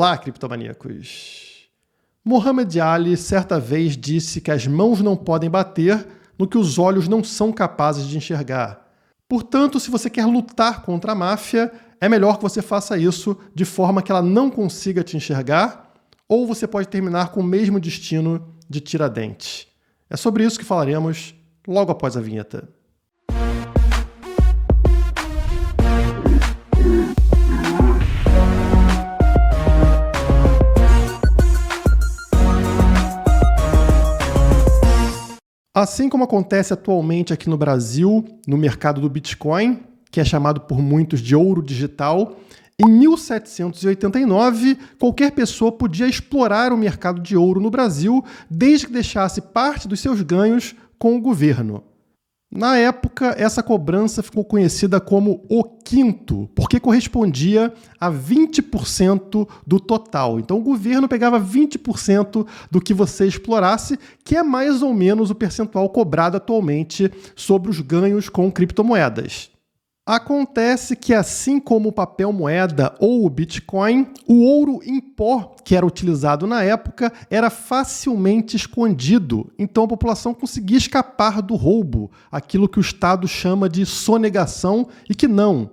Olá, criptomaníacos! Muhammad Ali certa vez disse que as mãos não podem bater no que os olhos não são capazes de enxergar. Portanto, se você quer lutar contra a máfia, é melhor que você faça isso de forma que ela não consiga te enxergar, ou você pode terminar com o mesmo destino de Tiradentes. É sobre isso que falaremos logo após a vinheta. Assim como acontece atualmente aqui no Brasil, no mercado do Bitcoin, que é chamado por muitos de ouro digital, em 1789, qualquer pessoa podia explorar o mercado de ouro no Brasil desde que deixasse parte dos seus ganhos com o governo. Na época, essa cobrança ficou conhecida como o quinto, porque correspondia a 20% do total. Então, o governo pegava 20% do que você explorasse, que é mais ou menos o percentual cobrado atualmente sobre os ganhos com criptomoedas. Acontece que, assim como o papel moeda ou o Bitcoin, o ouro em pó, que era utilizado na época, era facilmente escondido. Então a população conseguia escapar do roubo, aquilo que o Estado chama de sonegação e que não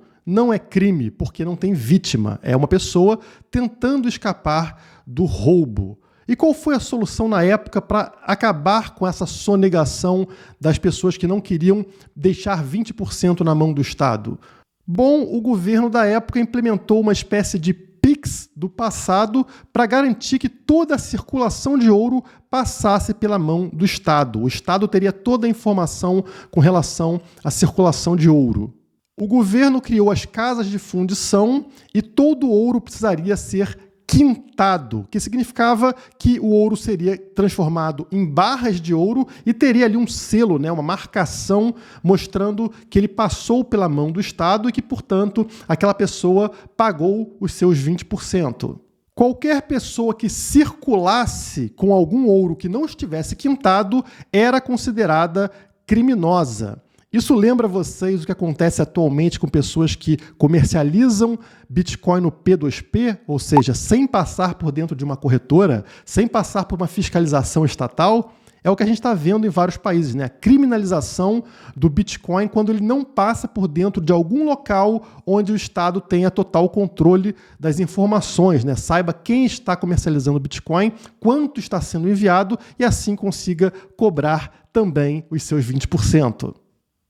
é crime, porque não tem vítima. É uma pessoa tentando escapar do roubo. E qual foi a solução na época para acabar com essa sonegação das pessoas que não queriam deixar 20% na mão do Estado? Bom, o governo da época implementou uma espécie de PIX do passado para garantir que toda a circulação de ouro passasse pela mão do Estado. O Estado teria toda a informação com relação à circulação de ouro. O governo criou as casas de fundição e todo o ouro precisaria ser quintado, que significava que o ouro seria transformado em barras de ouro e teria ali um selo, uma marcação mostrando que ele passou pela mão do Estado e que, portanto, aquela pessoa pagou os seus 20%. Qualquer pessoa que circulasse com algum ouro que não estivesse quintado era considerada criminosa. Isso lembra vocês o que acontece atualmente com pessoas que comercializam Bitcoin no P2P, ou seja, sem passar por dentro de uma corretora, sem passar por uma fiscalização estatal? É o que a gente está vendo em vários países, A criminalização do Bitcoin quando ele não passa por dentro de algum local onde o Estado tenha total controle das informações, Saiba quem está comercializando Bitcoin, quanto está sendo enviado e assim consiga cobrar também os seus 20%.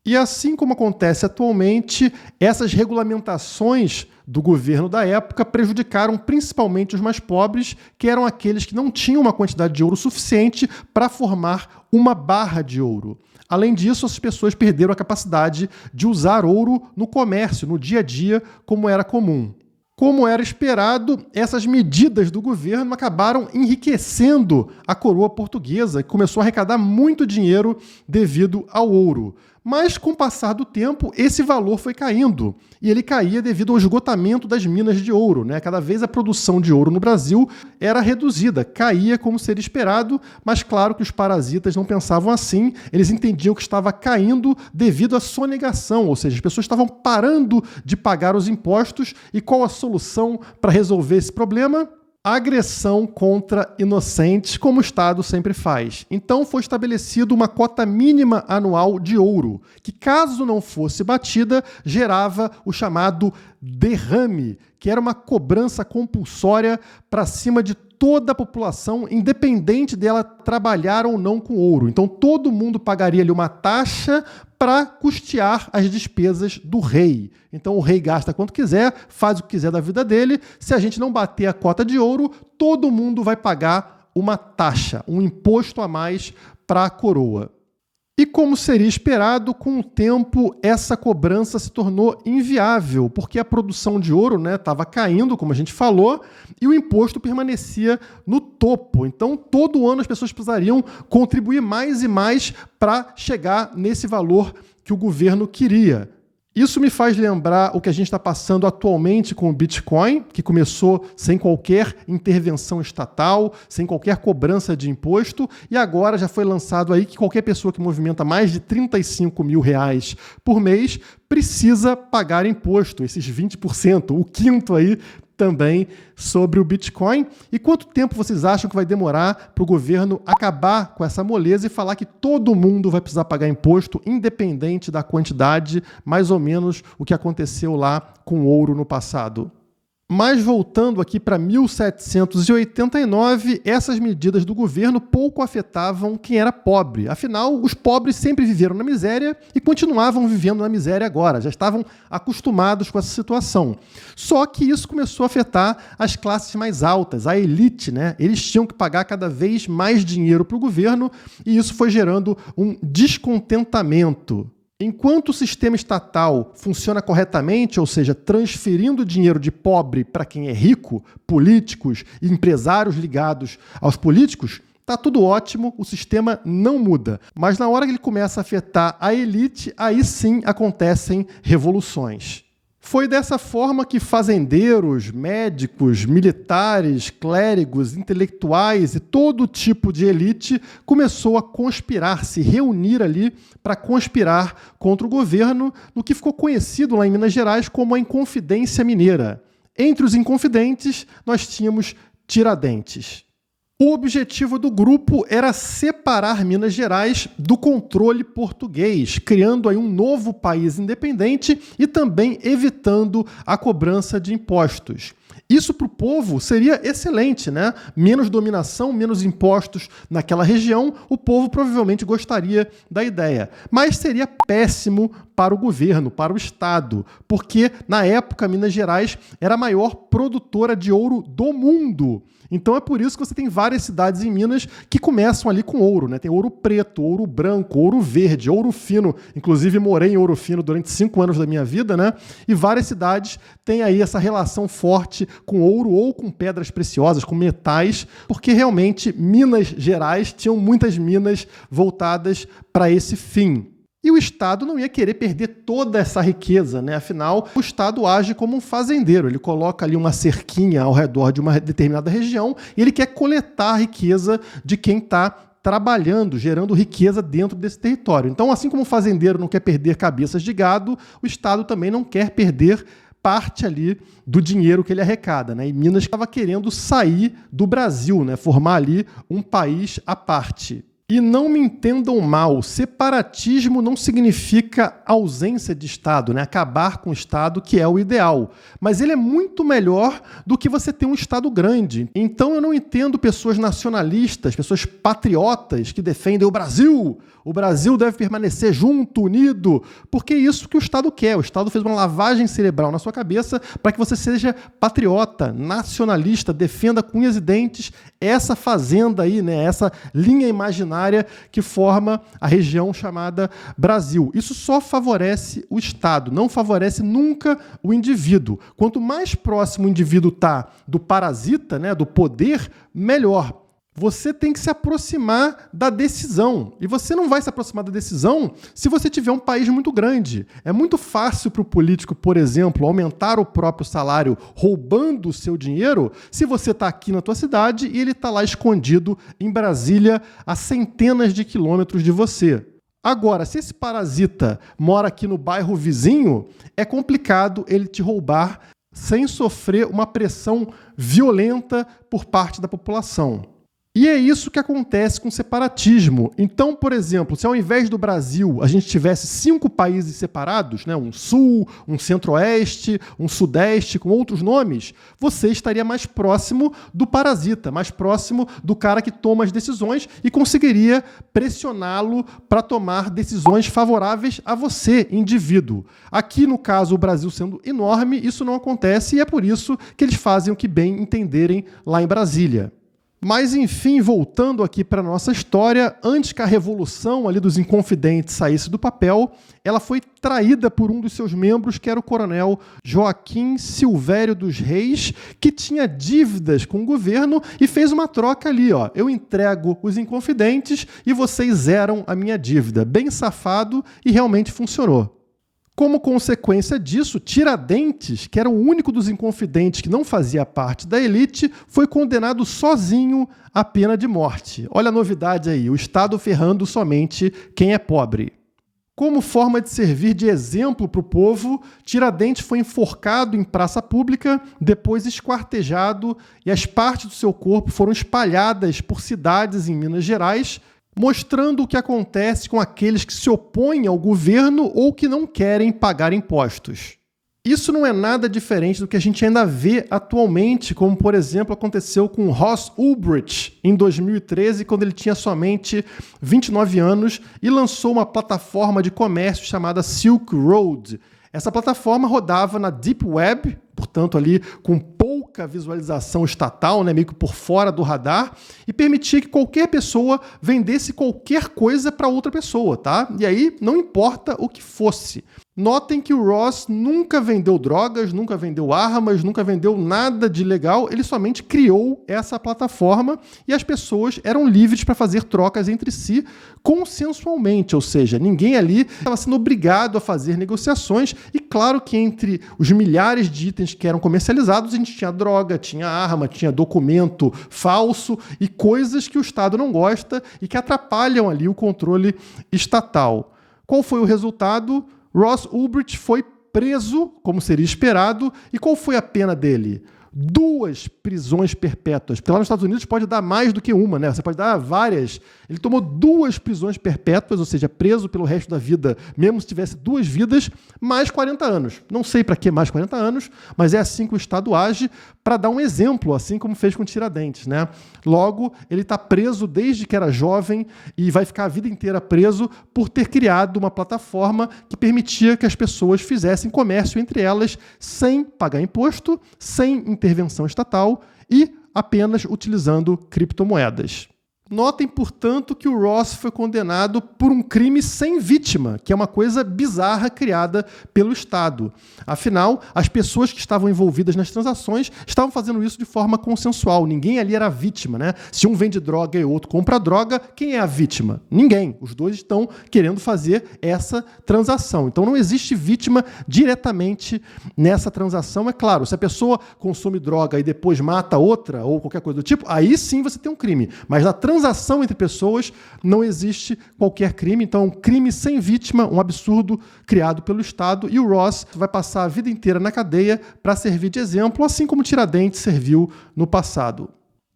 E assim como acontece atualmente, essas regulamentações do governo da época prejudicaram principalmente os mais pobres, que eram aqueles que não tinham uma quantidade de ouro suficiente para formar uma barra de ouro. Além disso, as pessoas perderam a capacidade de usar ouro no comércio, no dia a dia, como era comum. Como era esperado, essas medidas do governo acabaram enriquecendo a coroa portuguesa, que começou a arrecadar muito dinheiro devido ao ouro. Mas, com o passar do tempo, esse valor foi caindo. E ele caía devido ao esgotamento das minas de ouro, Cada vez a produção de ouro no Brasil era reduzida, caía como seria esperado, mas claro que os parasitas não pensavam assim, eles entendiam que estava caindo devido à sonegação, ou seja, as pessoas estavam parando de pagar os impostos. E qual a solução para resolver esse problema? Agressão contra inocentes, como o Estado sempre faz. Então foi estabelecida uma cota mínima anual de ouro, que caso não fosse batida, gerava o chamado derrame, que era uma cobrança compulsória para cima de toda a população, independente dela trabalhar ou não com ouro. Então todo mundo pagaria ali uma taxa para custear as despesas do rei. Então o rei gasta quanto quiser, faz o que quiser da vida dele. Se a gente não bater a cota de ouro, todo mundo vai pagar uma taxa, um imposto a mais para a coroa. E como seria esperado, com o tempo essa cobrança se tornou inviável, porque a produção de ouro estava caindo, como a gente falou, e o imposto permanecia no topo. Então, todo ano as pessoas precisariam contribuir mais e mais para chegar nesse valor que o governo queria. Isso me faz lembrar o que a gente está passando atualmente com o Bitcoin, que começou sem qualquer intervenção estatal, sem qualquer cobrança de imposto, e agora já foi lançado aí que qualquer pessoa que movimenta mais de R$35 mil por mês precisa pagar imposto, esses 20%, o quinto aí também sobre o Bitcoin. E quanto tempo vocês acham que vai demorar para o governo acabar com essa moleza e falar que todo mundo vai precisar pagar imposto, independente da quantidade, mais ou menos o que aconteceu lá com o ouro no passado? Mas voltando aqui para 1789, essas medidas do governo pouco afetavam quem era pobre. Afinal, os pobres sempre viveram na miséria e continuavam vivendo na miséria agora. Já estavam acostumados com essa situação. Só que isso começou a afetar as classes mais altas, a elite, né? Eles tinham que pagar cada vez mais dinheiro para o governo e isso foi gerando um descontentamento. Enquanto o sistema estatal funciona corretamente, ou seja, transferindo dinheiro de pobre para quem é rico, políticos e empresários ligados aos políticos, está tudo ótimo, o sistema não muda. Mas na hora que ele começa a afetar a elite, aí sim acontecem revoluções. Foi dessa forma que fazendeiros, médicos, militares, clérigos, intelectuais e todo tipo de elite começou a conspirar, se reunir ali para conspirar contra o governo, no que ficou conhecido lá em Minas Gerais como a Inconfidência Mineira. Entre os inconfidentes, nós tínhamos Tiradentes. O objetivo do grupo era separar Minas Gerais do controle português, criando aí um novo país independente e também evitando a cobrança de impostos. Isso para o povo seria excelente, né? Menos dominação, menos impostos naquela região, o povo provavelmente gostaria da ideia. Mas seria péssimo para o governo, para o Estado, porque na época Minas Gerais era a maior produtora de ouro do mundo. Então é por isso que você tem várias cidades em Minas que começam ali com ouro, né? Tem ouro preto, ouro branco, ouro verde, ouro fino. Inclusive morei em Ouro Fino durante 5 anos da minha vida, né? E várias cidades têm aí essa relação forte com ouro ou com pedras preciosas, com metais, porque realmente Minas Gerais tinham muitas minas voltadas para esse fim. E o Estado não ia querer perder toda essa riqueza, né? Afinal, o Estado age como um fazendeiro. Ele coloca ali uma cerquinha ao redor de uma determinada região e ele quer coletar a riqueza de quem está trabalhando, gerando riqueza dentro desse território. Então, assim como o fazendeiro não quer perder cabeças de gado, o Estado também não quer perder parte ali do dinheiro que ele arrecada, né? E Minas estava querendo sair do Brasil, né? Formar ali um país à parte. E não me entendam mal, separatismo não significa ausência de Estado, né? Acabar com o Estado, que é o ideal. Mas ele é muito melhor do que você ter um Estado grande. Então eu não entendo pessoas nacionalistas, pessoas patriotas que defendem o Brasil. O Brasil deve permanecer junto, unido, porque é isso que o Estado quer. O Estado fez uma lavagem cerebral na sua cabeça para que você seja patriota, nacionalista, defenda com unhas e dentes essa fazenda aí, né? Essa linha imaginária que forma a região chamada Brasil. Isso só favorece o Estado, não favorece nunca o indivíduo. Quanto mais próximo o indivíduo está do parasita, né, do poder, melhor. Você tem que se aproximar da decisão. E você não vai se aproximar da decisão se você tiver um país muito grande. É muito fácil para o político, por exemplo, aumentar o próprio salário roubando o seu dinheiro se você está aqui na tua cidade e ele está lá escondido em Brasília a centenas de quilômetros de você. Agora, se esse parasita mora aqui no bairro vizinho, é complicado ele te roubar sem sofrer uma pressão violenta por parte da população. E é isso que acontece com o separatismo. Então, por exemplo, se ao invés do Brasil a gente tivesse 5 países separados, né, um sul, um centro-oeste, um sudeste, com outros nomes, você estaria mais próximo do parasita, mais próximo do cara que toma as decisões e conseguiria pressioná-lo para tomar decisões favoráveis a você, indivíduo. Aqui, no caso, o Brasil sendo enorme, isso não acontece e é por isso que eles fazem o que bem entenderem lá em Brasília. Mas, enfim, voltando aqui para a nossa história, antes que a revolução ali dos Inconfidentes saísse do papel, ela foi traída por um dos seus membros, que era o coronel Joaquim Silvério dos Reis, que tinha dívidas com o governo e fez uma troca ali, ó. Eu entrego os Inconfidentes e vocês zeram a minha dívida. Bem safado e realmente funcionou. Como consequência disso, Tiradentes, que era o único dos inconfidentes que não fazia parte da elite, foi condenado sozinho à pena de morte. Olha a novidade aí, o Estado ferrando somente quem é pobre. Como forma de servir de exemplo para o povo, Tiradentes foi enforcado em praça pública, depois esquartejado e as partes do seu corpo foram espalhadas por cidades em Minas Gerais, mostrando o que acontece com aqueles que se opõem ao governo ou que não querem pagar impostos. Isso não é nada diferente do que a gente ainda vê atualmente, como, por exemplo, aconteceu com Ross Ulbricht em 2013, quando ele tinha somente 29 anos e lançou uma plataforma de comércio chamada Silk Road. Essa plataforma rodava na Deep Web, portanto ali com pouca visualização estatal, meio que por fora do radar, e permitia que qualquer pessoa vendesse qualquer coisa para outra pessoa, tá? E aí não importa o que fosse. Notem que o Ross nunca vendeu drogas, nunca vendeu armas, nunca vendeu nada de ilegal, ele somente criou essa plataforma e as pessoas eram livres para fazer trocas entre si consensualmente, ou seja, ninguém ali estava sendo obrigado a fazer negociações e claro que entre os milhares de itens que eram comercializados, a gente tinha droga, tinha arma, tinha documento falso e coisas que o Estado não gosta e que atrapalham ali o controle estatal. Qual foi o resultado? Ross Ulbricht foi preso, como seria esperado, e qual foi a pena dele? 2 prisões perpétuas. Porque lá nos Estados Unidos pode dar mais do que uma, Você pode dar várias. Ele tomou 2 prisões perpétuas, ou seja, preso pelo resto da vida, mesmo se tivesse 2 vidas, mais 40 anos. Não sei para que mais 40 anos, mas é assim que o Estado age, para dar um exemplo, assim como fez com Tiradentes, Logo, ele está preso desde que era jovem e vai ficar a vida inteira preso por ter criado uma plataforma que permitia que as pessoas fizessem comércio entre elas sem pagar imposto, sem intervenção estatal e apenas utilizando criptomoedas. Notem, portanto, que o Ross foi condenado por um crime sem vítima, que é uma coisa bizarra criada pelo Estado. Afinal, as pessoas que estavam envolvidas nas transações estavam fazendo isso de forma consensual. Ninguém ali era vítima, Se um vende droga e o outro compra droga, quem é a vítima? Ninguém. Os dois estão querendo fazer essa transação. Então não existe vítima diretamente nessa transação. É claro, se a pessoa consome droga e depois mata outra ou qualquer coisa do tipo, aí sim você tem um crime. Mas na transação entre pessoas não existe qualquer crime, então é um crime sem vítima, um absurdo criado pelo Estado, e o Ross vai passar a vida inteira na cadeia para servir de exemplo, assim como Tiradentes serviu no passado.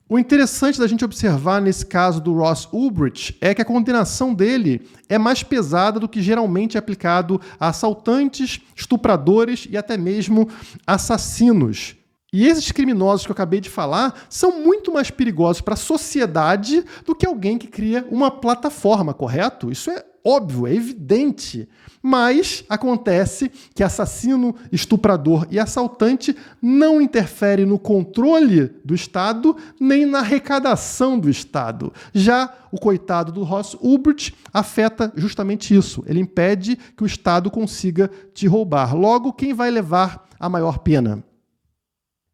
O interessante da gente observar nesse caso do Ross Ulbricht é que a condenação dele é mais pesada do que geralmente é aplicado a assaltantes, estupradores e até mesmo assassinos. E esses criminosos que eu acabei de falar são muito mais perigosos para a sociedade do que alguém que cria uma plataforma, correto? Isso é óbvio, é evidente. Mas acontece que assassino, estuprador e assaltante não interferem no controle do Estado nem na arrecadação do Estado. Já o coitado do Ross Ulbricht afeta justamente isso. Ele impede que o Estado consiga te roubar. Logo, quem vai levar a maior pena?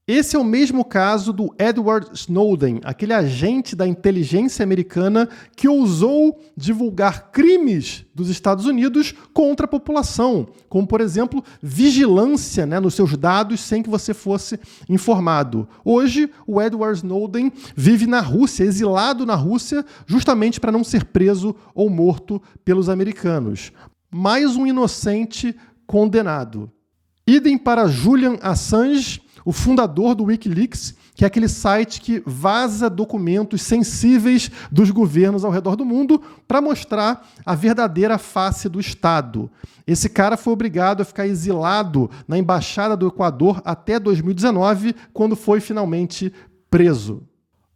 Esse é o mesmo caso do Edward Snowden, aquele agente da inteligência americana que ousou divulgar crimes dos Estados Unidos contra a população, como, por exemplo, vigilância nos seus dados sem que você fosse informado. Hoje, o Edward Snowden vive na Rússia, exilado na Rússia, justamente para não ser preso ou morto pelos americanos. Mais um inocente condenado. Idem para Julian Assange, o fundador do Wikileaks, que é aquele site que vaza documentos sensíveis dos governos ao redor do mundo para mostrar a verdadeira face do Estado. Esse cara foi obrigado a ficar exilado na Embaixada do Equador até 2019, quando foi finalmente preso.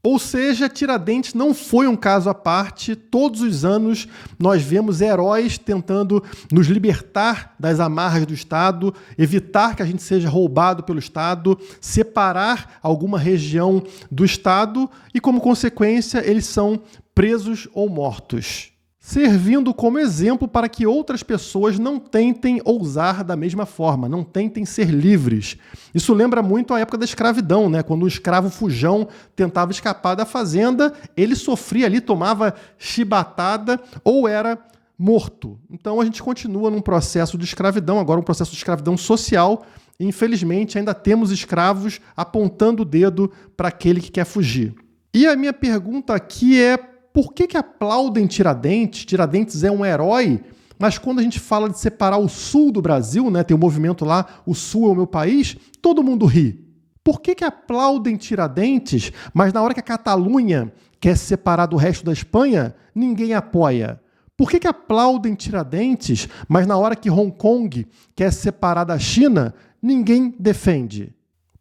Ou seja, Tiradentes não foi um caso à parte. Todos os anos nós vemos heróis tentando nos libertar das amarras do Estado, evitar que a gente seja roubado pelo Estado, separar alguma região do Estado e, como consequência, eles são presos ou mortos, servindo como exemplo para que outras pessoas não tentem ousar da mesma forma, não tentem ser livres. Isso lembra muito a época da escravidão, Quando o escravo fujão tentava escapar da fazenda, ele sofria ali, tomava chibatada ou era morto. Então a gente continua num processo de escravidão, agora um processo de escravidão social, e infelizmente ainda temos escravos apontando o dedo para aquele que quer fugir. E a minha pergunta aqui é: por que aplaudem Tiradentes? Tiradentes é um herói, mas quando a gente fala de separar o sul do Brasil, né, tem um movimento lá, o sul é o meu país, todo mundo ri. Por que aplaudem Tiradentes, mas na hora que a Catalunha quer se separar do resto da Espanha, ninguém apoia? Por que aplaudem Tiradentes, mas na hora que Hong Kong quer se separar da China, ninguém defende?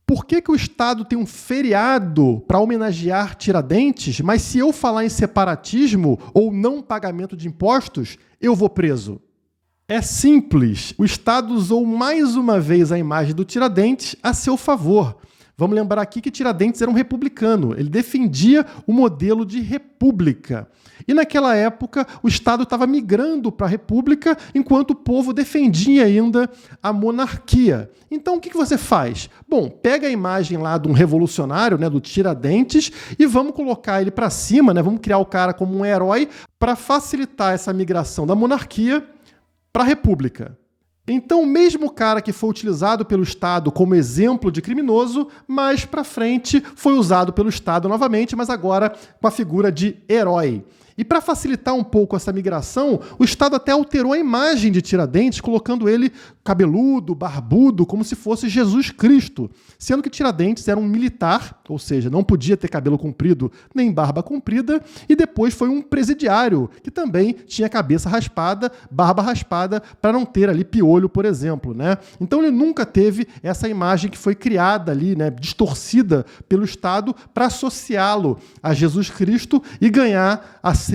Por que o Estado tem um feriado para homenagear Tiradentes, mas se eu falar em separatismo ou não pagamento de impostos, eu vou preso? É simples. O Estado usou mais uma vez a imagem do Tiradentes a seu favor. Vamos lembrar aqui que Tiradentes era um republicano. Ele defendia o modelo de república. E naquela época, o Estado estava migrando para a república, enquanto o povo defendia ainda a monarquia. Então, o que você faz? Bom, pega a imagem lá de um revolucionário, né, do Tiradentes, e vamos colocar ele para cima, né, vamos criar o cara como um herói para facilitar essa migração da monarquia para a república. Então, o mesmo cara que foi utilizado pelo Estado como exemplo de criminoso, mais para frente foi usado pelo Estado novamente, mas agora com a figura de herói. E para facilitar um pouco essa migração, o Estado até alterou a imagem de Tiradentes, colocando ele cabeludo, barbudo, como se fosse Jesus Cristo, sendo que Tiradentes era um militar, ou seja, não podia ter cabelo comprido nem barba comprida, e depois foi um presidiário, que também tinha cabeça raspada, barba raspada, para não ter ali piolho, por exemplo, né? Então ele nunca teve essa imagem que foi criada ali, né, distorcida pelo Estado para associá-lo a Jesus Cristo e ganhar assim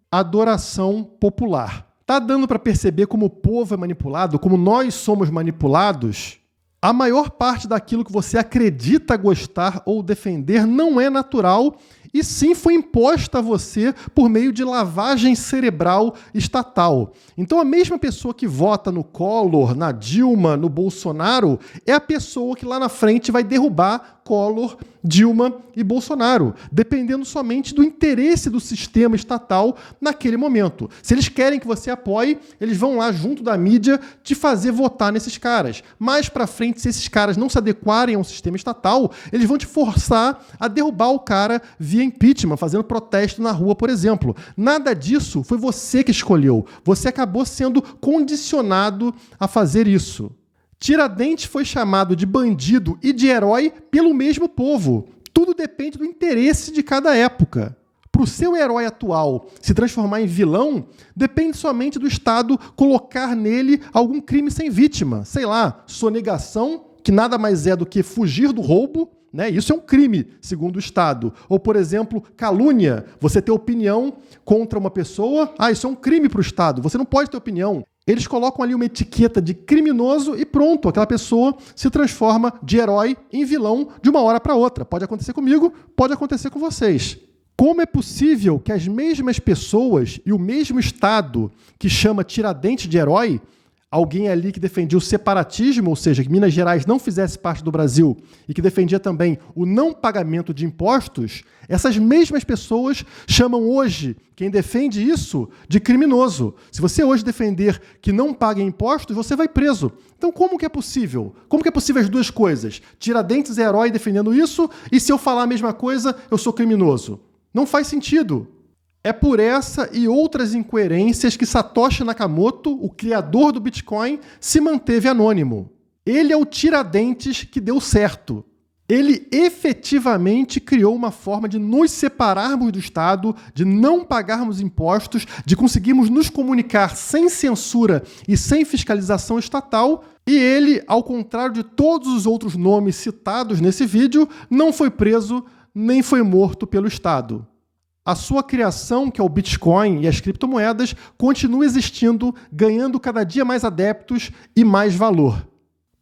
adoração popular. Tá dando para perceber como o povo é manipulado, como nós somos manipulados? A maior parte daquilo que você acredita gostar ou defender não é natural e sim foi imposta a você por meio de lavagem cerebral estatal. Então a mesma pessoa que vota no Collor, na Dilma, no Bolsonaro, é a pessoa que lá na frente vai derrubar Collor, Dilma e Bolsonaro, dependendo somente do interesse do sistema estatal naquele momento. Se eles querem que você apoie, eles vão lá junto da mídia te fazer votar nesses caras. Mais pra frente, se esses caras não se adequarem ao sistema estatal, eles vão te forçar a derrubar o cara via impeachment, fazendo protesto na rua, por exemplo. Nada disso foi você que escolheu. Você acabou sendo condicionado a fazer isso. Tiradentes foi chamado de bandido e de herói pelo mesmo povo. Tudo depende do interesse de cada época. Para o seu herói atual se transformar em vilão, depende somente do Estado colocar nele algum crime sem vítima. Sei lá, sonegação, que nada mais é do que fugir do roubo, né? Isso é um crime, segundo o Estado. Ou, por exemplo, calúnia. Você ter opinião contra uma pessoa, isso é um crime para o Estado. Você não pode ter opinião. Eles colocam ali uma etiqueta de criminoso e pronto, aquela pessoa se transforma de herói em vilão de uma hora para outra. Pode acontecer comigo, pode acontecer com vocês. Como é possível que as mesmas pessoas e o mesmo Estado que chama Tiradentes de herói, alguém ali que defendia o separatismo, ou seja, que Minas Gerais não fizesse parte do Brasil e que defendia também o não pagamento de impostos, essas mesmas pessoas chamam hoje quem defende isso de criminoso. Se você hoje defender que não paguem impostos, você vai preso. Então como que é possível? Como que é possível as duas coisas? Tiradentes é herói defendendo isso e se eu falar a mesma coisa, eu sou criminoso. Não faz sentido. É por essa e outras incoerências que Satoshi Nakamoto, o criador do Bitcoin, se manteve anônimo. Ele é o Tiradentes que deu certo. Ele efetivamente criou uma forma de nos separarmos do Estado, de não pagarmos impostos, de conseguirmos nos comunicar sem censura e sem fiscalização estatal. E ele, ao contrário de todos os outros nomes citados nesse vídeo, não foi preso nem foi morto pelo Estado. A sua criação, que é o Bitcoin e as criptomoedas, continua existindo, ganhando cada dia mais adeptos e mais valor.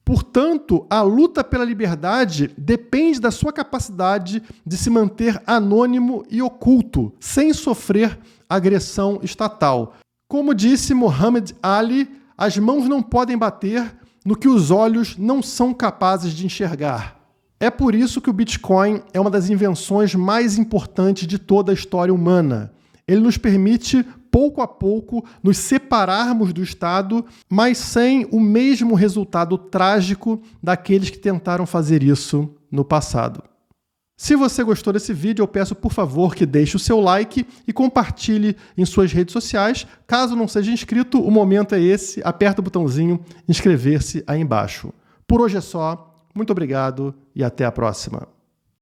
Portanto, a luta pela liberdade depende da sua capacidade de se manter anônimo e oculto, sem sofrer agressão estatal. Como disse Muhammad Ali, as mãos não podem bater no que os olhos não são capazes de enxergar. É por isso que o Bitcoin é uma das invenções mais importantes de toda a história humana. Ele nos permite, pouco a pouco, nos separarmos do Estado, mas sem o mesmo resultado trágico daqueles que tentaram fazer isso no passado. Se você gostou desse vídeo, eu peço por favor que deixe o seu like e compartilhe em suas redes sociais. Caso não seja inscrito, o momento é esse. Aperta o botãozinho inscrever-se aí embaixo. Por hoje é só. Muito obrigado e até a próxima.